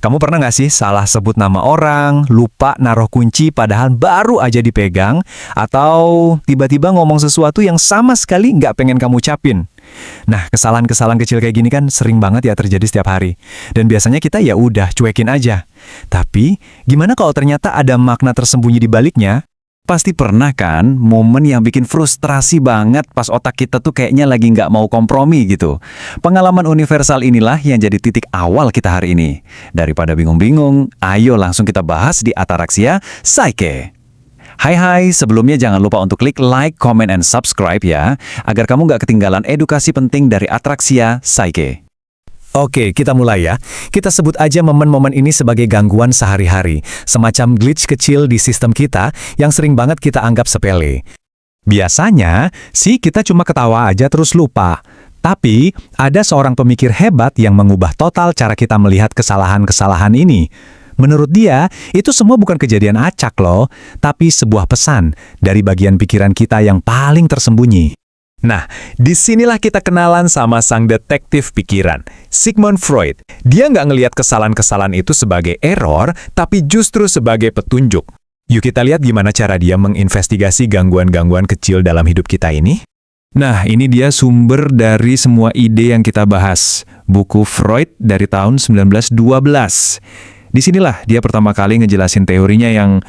Kamu pernah nggak sih salah sebut nama orang, lupa naruh kunci padahal baru aja dipegang, atau tiba-tiba ngomong sesuatu yang sama sekali nggak pengen kamu ucapin? Nah, kesalahan-kesalahan kecil kayak gini kan sering banget ya terjadi setiap hari. Dan biasanya kita ya udah cuekin aja. Tapi, gimana kalau ternyata ada makna tersembunyi di baliknya? Pasti pernah kan momen yang bikin frustrasi banget pas otak kita tuh kayaknya lagi nggak mau kompromi gitu. Pengalaman universal inilah yang jadi titik awal kita hari ini. Daripada bingung-bingung, ayo langsung kita bahas di Ataraxia Psyche. Hai, sebelumnya jangan lupa untuk klik like, comment, and subscribe ya, agar kamu nggak ketinggalan edukasi penting dari Ataraxia Psyche. Oke, kita mulai ya. Kita sebut aja momen-momen ini sebagai gangguan sehari-hari, semacam glitch kecil di sistem kita yang sering banget kita anggap sepele. Biasanya sih kita cuma ketawa aja terus lupa. Tapi ada seorang pemikir hebat yang mengubah total cara kita melihat kesalahan-kesalahan ini. Menurut dia, itu semua bukan kejadian acak loh, tapi sebuah pesan dari bagian pikiran kita yang paling tersembunyi. Nah, disinilah kita kenalan sama sang detektif pikiran, Sigmund Freud. Dia nggak ngelihat kesalahan-kesalahan itu sebagai error, tapi justru sebagai petunjuk. Yuk kita lihat gimana cara dia menginvestigasi gangguan-gangguan kecil dalam hidup kita ini. Nah, ini dia sumber dari semua ide yang kita bahas. Buku Freud dari tahun 1912. Disinilah dia pertama kali ngejelasin teorinya yang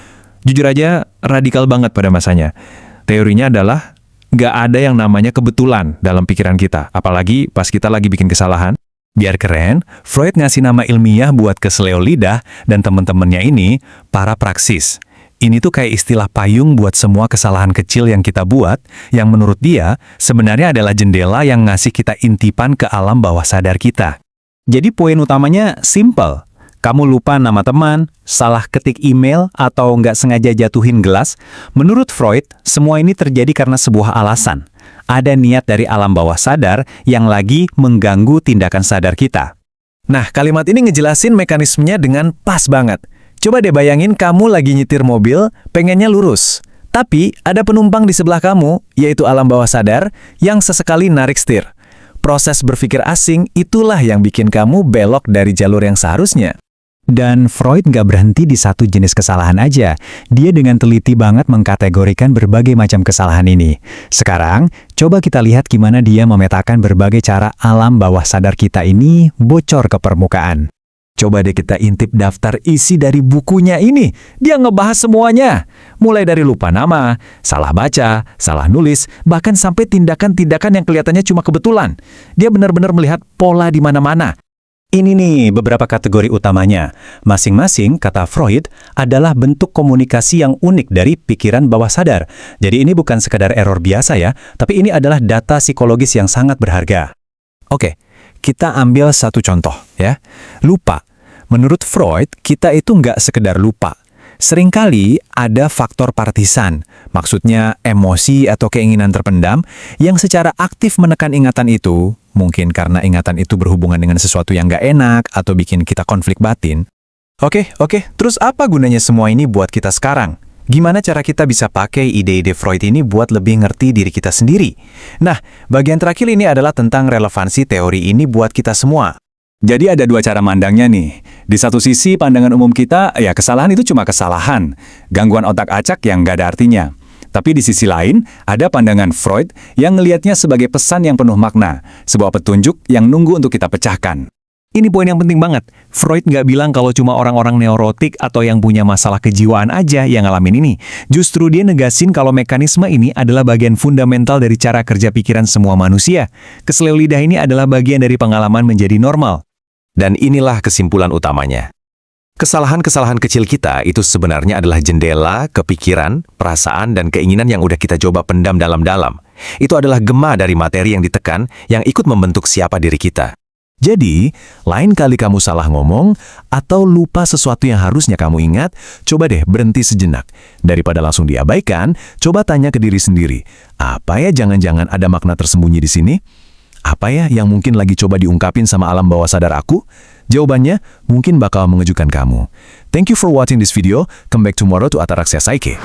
jujur aja radikal banget pada masanya. Teorinya adalah nggak ada yang namanya kebetulan dalam pikiran kita, apalagi pas kita lagi bikin kesalahan. Biar keren, Freud ngasih nama ilmiah buat keseleo lidah dan temen-temennya ini, para praksis. Ini tuh kayak istilah payung buat semua kesalahan kecil yang kita buat, yang menurut dia sebenarnya adalah jendela yang ngasih kita intipan ke alam bawah sadar kita. Jadi poin utamanya simple. Kamu lupa nama teman, salah ketik email, atau nggak sengaja jatuhin gelas. Menurut Freud, semua ini terjadi karena sebuah alasan. Ada niat dari alam bawah sadar yang lagi mengganggu tindakan sadar kita. Nah, kalimat ini ngejelasin mekanismenya dengan pas banget. Coba deh bayangin kamu lagi nyetir mobil, pengennya lurus. Tapi ada penumpang di sebelah kamu, yaitu alam bawah sadar, yang sesekali narik setir. Proses berpikir asing itulah yang bikin kamu belok dari jalur yang seharusnya. Dan Freud nggak berhenti di satu jenis kesalahan aja. Dia dengan teliti banget mengkategorikan berbagai macam kesalahan ini. Sekarang, coba kita lihat gimana dia memetakan berbagai cara alam bawah sadar kita ini bocor ke permukaan. Coba deh kita intip daftar isi dari bukunya ini. Dia ngebahas semuanya. Mulai dari lupa nama, salah baca, salah nulis, bahkan sampai tindakan-tindakan yang kelihatannya cuma kebetulan. Dia benar-benar melihat pola di mana-mana. Ini nih beberapa kategori utamanya. Masing-masing, kata Freud, adalah bentuk komunikasi yang unik dari pikiran bawah sadar. Jadi ini bukan sekadar error biasa ya, tapi ini adalah data psikologis yang sangat berharga. Oke, kita ambil satu contoh ya. Lupa. Menurut Freud, kita itu nggak sekedar lupa. Seringkali ada faktor partisan, maksudnya emosi atau keinginan terpendam, yang secara aktif menekan ingatan itu. Mungkin karena ingatan itu berhubungan dengan sesuatu yang nggak enak atau bikin kita konflik batin. Oke, terus apa gunanya semua ini buat kita sekarang? Gimana cara kita bisa pakai ide-ide Freud ini buat lebih ngerti diri kita sendiri? Nah, bagian terakhir ini adalah tentang relevansi teori ini buat kita semua. Jadi ada dua cara mandangnya nih. Di satu sisi pandangan umum kita, ya kesalahan itu cuma kesalahan. Gangguan otak acak yang nggak ada artinya. Tapi di sisi lain, ada pandangan Freud yang ngelihatnya sebagai pesan yang penuh makna, sebuah petunjuk yang nunggu untuk kita pecahkan. Ini poin yang penting banget. Freud nggak bilang kalau cuma orang-orang neurotik atau yang punya masalah kejiwaan aja yang ngalamin ini. Justru dia negasin kalau mekanisme ini adalah bagian fundamental dari cara kerja pikiran semua manusia. Keseleo lidah ini adalah bagian dari pengalaman menjadi normal. Dan inilah kesimpulan utamanya. Kesalahan-kesalahan kecil kita itu sebenarnya adalah jendela ke pikiran, perasaan, dan keinginan yang udah kita coba pendam dalam-dalam. Itu adalah gema dari materi yang ditekan yang ikut membentuk siapa diri kita. Jadi, lain kali kamu salah ngomong atau lupa sesuatu yang harusnya kamu ingat, coba deh berhenti sejenak. Daripada langsung diabaikan, coba tanya ke diri sendiri, apa ya jangan-jangan ada makna tersembunyi di sini? Apa ya yang mungkin lagi coba diungkapin sama alam bawah sadar aku? Jawabannya mungkin bakal mengejutkan kamu. Thank you for watching this video. Come back tomorrow to Ataraxia Psyche.